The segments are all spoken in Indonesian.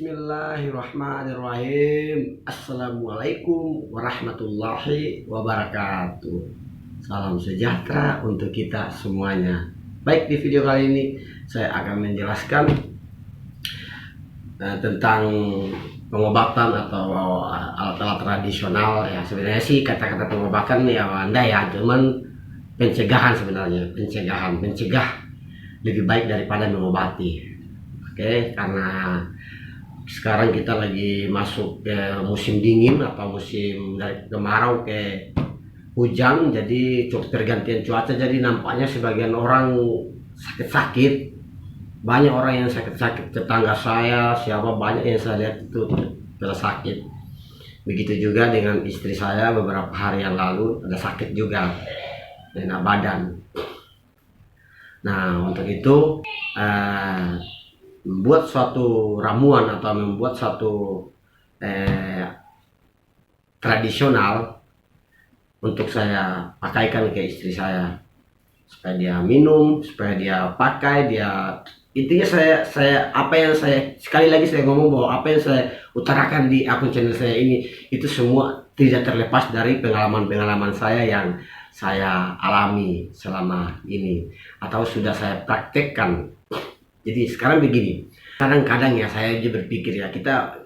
Bismillahirrahmanirrahim. Assalamualaikum warahmatullahi wabarakatuh. Salam sejahtera untuk kita semuanya. Baik, di video kali ini saya akan menjelaskan tentang pengobatan atau alat-alat tradisional. Ya, sebenarnya sih kata-kata pengobatan ya Anda ya, cuman pencegahan sebenarnya. Mencegah lebih baik daripada mengobati. Oke, karena sekarang kita lagi masuk ke musim dingin atau musim dari kemarau ke hujan, jadi pergantian cuaca, jadi nampaknya sebagian orang sakit-sakit. Banyak orang yang sakit-sakit, tetangga saya siapa banyak yang saya lihat itu pada sakit. Begitu juga dengan istri saya, beberapa hari yang lalu ada sakit juga, enak badan. Nah, untuk itu membuat suatu ramuan atau membuat suatu tradisional untuk saya pakaikan ke istri saya supaya dia minum, supaya dia pakai, dia intinya saya apa yang saya sekali lagi saya ngomong bahwa apa yang saya utarakan di akun channel saya ini itu semua tidak terlepas dari pengalaman-pengalaman saya yang saya alami selama ini atau sudah saya praktekkan. Jadi sekarang begini, kadang-kadang ya saya aja berpikir ya, kita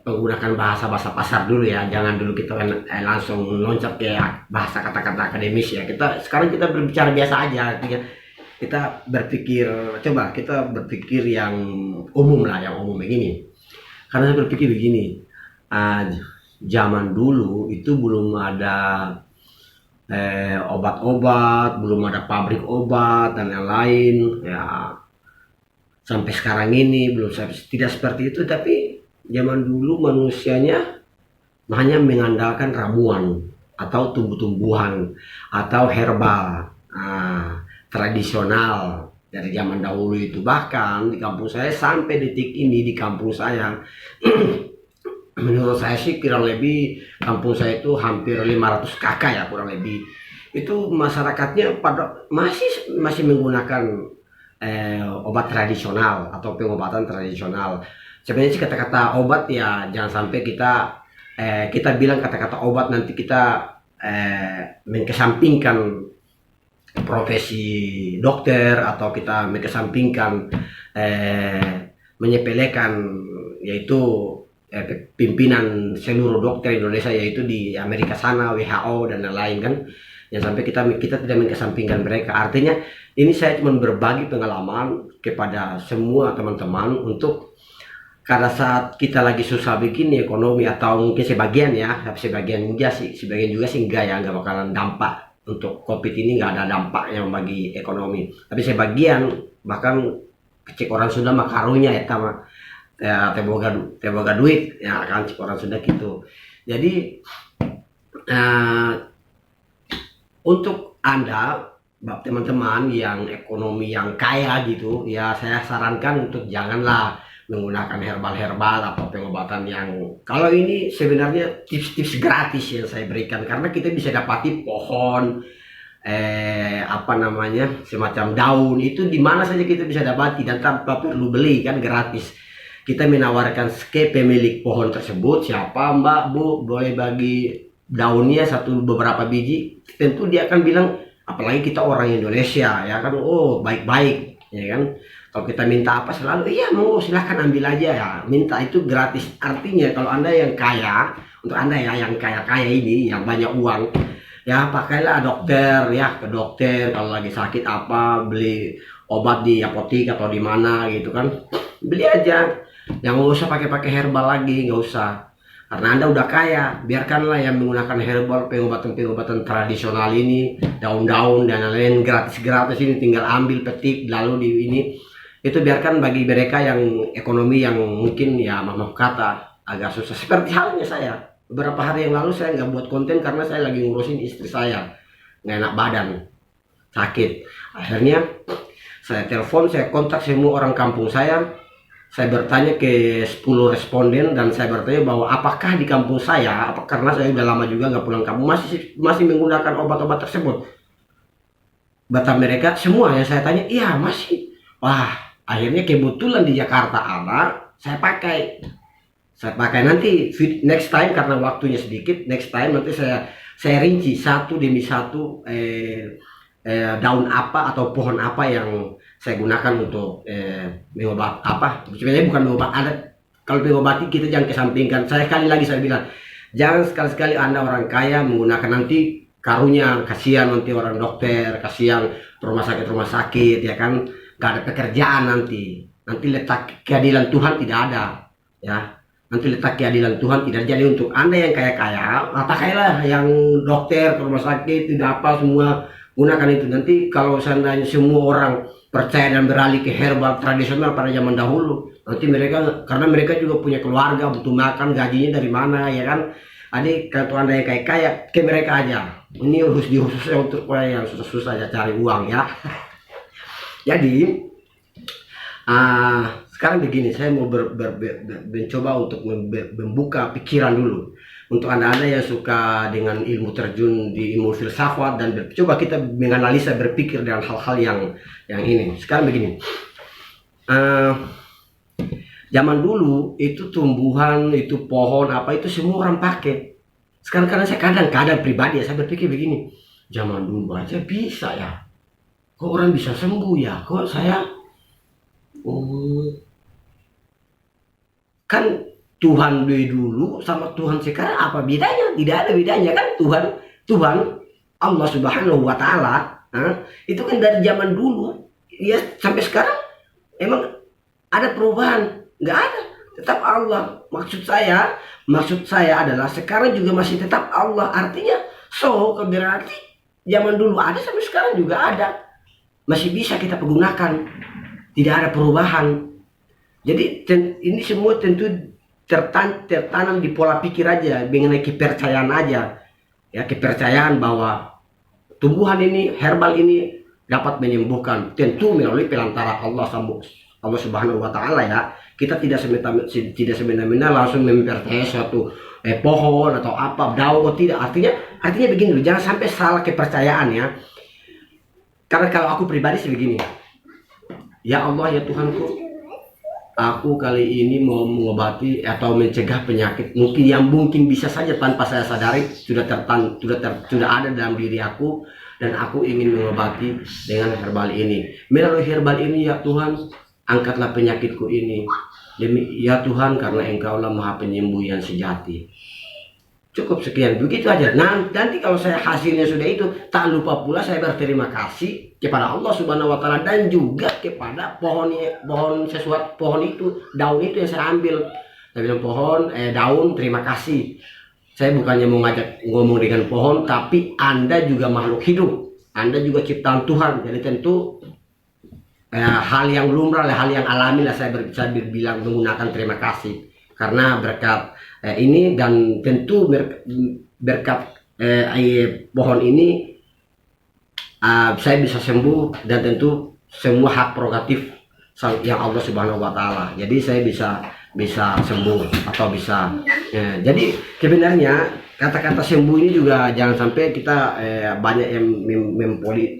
menggunakan bahasa pasar dulu ya, jangan dulu kita langsung loncat ke bahasa kata-kata akademis ya. Sekarang kita berbicara biasa aja, kita berpikir, coba kita berpikir yang umum lah, yang umum begini. Karena saya berpikir begini, zaman dulu itu belum ada obat-obat, belum ada pabrik obat dan yang lain ya. Sampai sekarang ini belum, tidak seperti itu, tapi zaman dulu manusianya hanya mengandalkan ramuan atau tumbuh-tumbuhan atau herbal tradisional dari zaman dahulu itu. Bahkan di kampung saya sampai detik ini, di kampung saya menurut saya sih kurang lebih kampung saya itu hampir 500 kakak ya, kurang lebih itu masyarakatnya pada masih menggunakan obat tradisional atau pengobatan tradisional. Sebenarnya sih kata-kata obat ya jangan sampai kita bilang kata-kata obat nanti kita mengesampingkan profesi dokter atau kita mengesampingkan menyepelekan yaitu pimpinan seluruh dokter Indonesia, yaitu di Amerika sana WHO dan lain-lain kan. Yang sampai kita tidak mengesampingkan mereka. Artinya ini saya cuma berbagi pengalaman kepada semua teman-teman untuk pada saat kita lagi susah begini ekonomi, atau mungkin sebagian juga sih enggak ya, enggak bakalan dampak untuk COVID ini, enggak ada dampaknya bagi ekonomi. Tapi sebagian bahkan cek orang Sunda mah karunya ya teboga duit ya kan, cek orang Sunda gitu. Jadi untuk Anda teman-teman yang ekonomi yang kaya gitu ya, saya sarankan untuk janganlah menggunakan herbal atau pengobatan yang, kalau ini sebenarnya tips-tips gratis yang saya berikan, karena kita bisa dapati pohon semacam daun itu di mana saja kita bisa dapati dan tanpa perlu beli kan, gratis. Kita menawarkan ke pemilik pohon tersebut, siapa Mbak Bu boleh bagi daunnya beberapa biji, tentu dia akan bilang, apalagi kita orang Indonesia ya kan, oh baik-baik ya kan. Kalau kita minta apa selalu iya mau silahkan ambil aja ya, minta itu gratis. Artinya kalau Anda yang kaya, untuk Anda ya yang kaya ini yang banyak uang ya, pakailah dokter ya, ke dokter kalau lagi sakit apa, beli obat di apotek atau di mana gitu kan, beli aja, yang nggak usah pakai herbal lagi, nggak usah. Karena Anda udah kaya, biarkanlah yang menggunakan herbal, pengobatan tradisional ini, daun-daun dan lain-lain gratis ini, tinggal ambil, petik, lalu itu biarkan bagi mereka yang ekonomi yang mungkin ya maaf kata agak susah. Seperti halnya saya, beberapa hari yang lalu saya nggak buat konten karena saya lagi ngurusin istri saya, nggak enak badan, sakit. Akhirnya saya telepon, saya kontak semua orang kampung saya bertanya ke 10 responden dan saya bertanya bahwa apakah di kampung saya, karena saya udah lama juga nggak pulang kampung, masih menggunakan obat-obat tersebut. Kata mereka semua yang saya tanya, iya masih. Wah, akhirnya kebetulan di Jakarta ada, saya pakai. Saya pakai nanti next time, karena waktunya sedikit. Next time nanti saya rinci satu demi satu daun apa atau pohon apa yang saya gunakan untuk mengobat apa. Sebenarnya bukan mengobat, ada kalau mengobati kita jangan kesampingkan. Saya sekali lagi saya bilang, jangan sekali-sekali Anda orang kaya menggunakan nanti karunya, kasihan nanti orang dokter, kasihan rumah sakit ya kan, nggak ada pekerjaan nanti letak keadilan Tuhan tidak ada ya. Nanti letak keadilan Tuhan tidak. Jadi untuk Anda yang kaya-kaya, pakailah yang dokter ke rumah sakit, tidak apa, semua gunakan itu. Nanti kalau seandainya semua orang percaya dan beralih ke herbal tradisional pada zaman dahulu, nanti mereka, karena mereka juga punya keluarga, butuh makan, gajinya dari mana ya kan. Adik, kalau Anda yang kaya-kaya, ke mereka aja. Ini khususnya untuk yang susah-susah aja cari uang ya. Jadi sekarang begini, saya mau mencoba untuk membuka pikiran dulu untuk anda-anda yang suka dengan ilmu terjun di ilmu filsafat, dan coba kita menganalisa, berpikir dengan hal-hal yang ini. Sekarang begini, zaman dulu itu tumbuhan, itu pohon apa itu semua orang pakai. Sekarang karena saya kadang-kadang pribadi ya, saya berpikir begini, zaman dulu aja bisa ya, kok orang bisa sembuh ya, kok saya kan Tuhan dulu sama Tuhan sekarang apa bedanya? Tidak ada bedanya kan. Tuhan Allah Subhanahu wa Ta'ala itu kan dari zaman dulu ya sampai sekarang emang ada perubahan? Nggak ada, tetap Allah. Maksud saya adalah sekarang juga masih tetap Allah. Artinya berarti zaman dulu ada sampai sekarang juga ada, masih bisa kita pergunakan, tidak ada perubahan. Jadi ini semua tentu tertanam di pola pikir aja, mengenai kepercayaan aja ya, kepercayaan bahwa tumbuhan ini, herbal ini dapat menyembuhkan, tentu melalui perantara Allah Subhanahu wa Ta'ala ya. Kita tidak semena-mena langsung mempercayai suatu pohon atau apa, daun atau tidak. Artinya begini loh, jangan sampai salah kepercayaan ya. Karena kalau aku pribadi sih begini, ya Allah ya Tuhanku, aku kali ini mau mengobati atau mencegah penyakit mungkin bisa saja tanpa saya sadari sudah ada dalam diri aku, dan aku ingin mengobati dengan herbal ini. Melalui herbal ini ya Tuhan, angkatlah penyakitku ini. Demi ya Tuhan, karena Engkaulah Maha Penyembuh yang sejati. Cukup sekian, begitu aja. Nah, nanti kalau saya hasilnya sudah itu, tak lupa pula saya berterima kasih kepada Allah Subhanahu wa Ta'ala, dan juga kepada pohon itu, daun itu yang saya ambil. Saya bilang pohon, daun, terima kasih. Saya bukannya mau ngajak ngomong dengan pohon, tapi Anda juga makhluk hidup, Anda juga ciptaan Tuhan. Jadi tentu hal yang lumrah, hal yang alami lah saya bilang menggunakan terima kasih, karena berkat ini, dan tentu berkat pohon ini saya bisa sembuh, dan tentu semua hak prerogatif yang Allah Subhanahu wa Ta'ala. Jadi saya bisa sembuh atau bisa jadi sebenarnya kata-kata sembuh ini juga jangan sampai kita banyak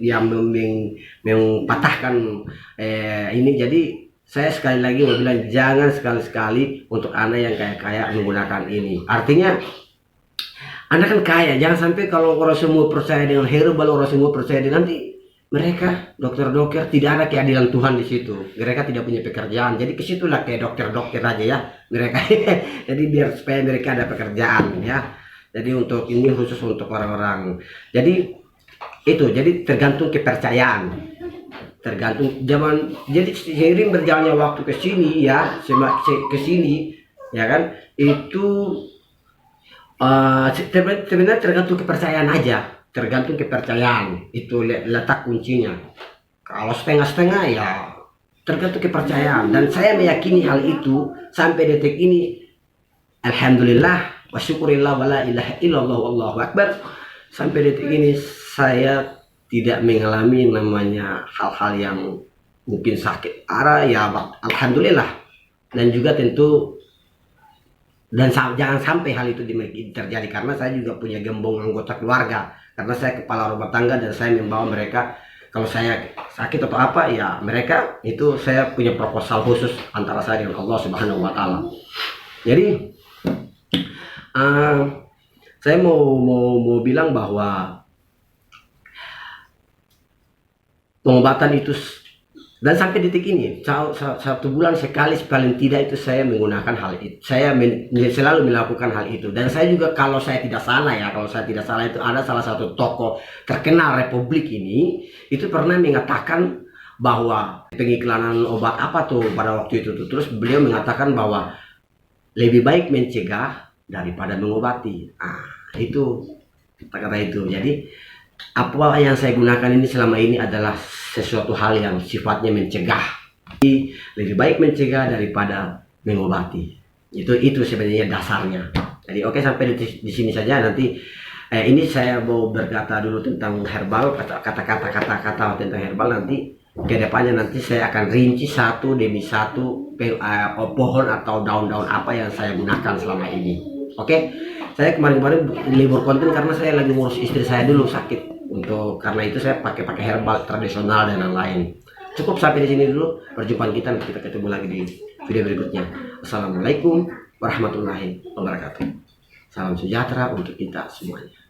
yang mempatahkan ini. Jadi saya sekali lagi mau bilang, jangan sekali-sekali untuk Anda yang kaya-kaya menggunakan ini. Artinya Anda kan kaya, jangan sampai kalau orang semua percaya dengan herbal, orang semua percaya dengan, nanti mereka dokter-dokter tidak ada keadilan Tuhan di situ. Mereka tidak punya pekerjaan. Jadi kesitulah kayak dokter-dokter aja ya mereka. Jadi biar supaya mereka ada pekerjaan ya. Jadi untuk ini khusus untuk orang-orang. Jadi itu, jadi tergantung kepercayaan. Tergantung zaman, jadi seiring berjalannya waktu ke sini ya, ke sini ya kan, itu sebenarnya tergantung kepercayaan aja, tergantung kepercayaan, itu letak kuncinya. Kalau setengah-setengah ya tergantung kepercayaan, dan saya meyakini hal itu sampai detik ini. Alhamdulillah wa syukurillah wa la ilaha illallah wallahu akbar, sampai detik ini saya tidak mengalami namanya hal-hal yang mungkin sakit parah ya, alhamdulillah. Dan juga tentu, dan jangan sampai hal itu terjadi, karena saya juga punya gembong anggota keluarga, karena saya kepala rumah tangga, dan saya membawa mereka kalau saya sakit atau apa ya, mereka itu saya punya proposal khusus antara saya dengan Allah Subhanahu wa Ta'ala. Jadi saya mau bilang bahwa pengobatan itu, dan sampai detik ini satu bulan sekali paling tidak itu saya menggunakan hal itu, saya selalu melakukan hal itu. Dan saya juga, kalau saya tidak salah itu ada salah satu tokoh terkenal Republik ini itu pernah mengatakan bahwa pengiklanan obat apa tuh pada waktu itu tuh, terus beliau mengatakan bahwa lebih baik mencegah daripada mengobati. Itu kata-kata itu. Jadi apa yang saya gunakan ini selama ini adalah sesuatu hal yang sifatnya mencegah. Jadi, lebih baik mencegah daripada mengobati. Itu sebenarnya dasarnya. Jadi oke, sampai di sini saja. Nanti ini saya mau berkata dulu tentang herbal, kata-kata tentang herbal. Nanti kedepannya nanti saya akan rinci satu demi satu pohon atau daun-daun apa yang saya gunakan selama ini. Oke, saya kemarin libur konten karena saya lagi ngurus istri saya dulu sakit. Karena itu saya pakai herbal tradisional dan lain-lain. Cukup sampai di sini dulu perjumpaan kita. Nanti kita ketemu lagi di video berikutnya. Assalamualaikum warahmatullahi wabarakatuh. Salam sejahtera untuk kita semuanya.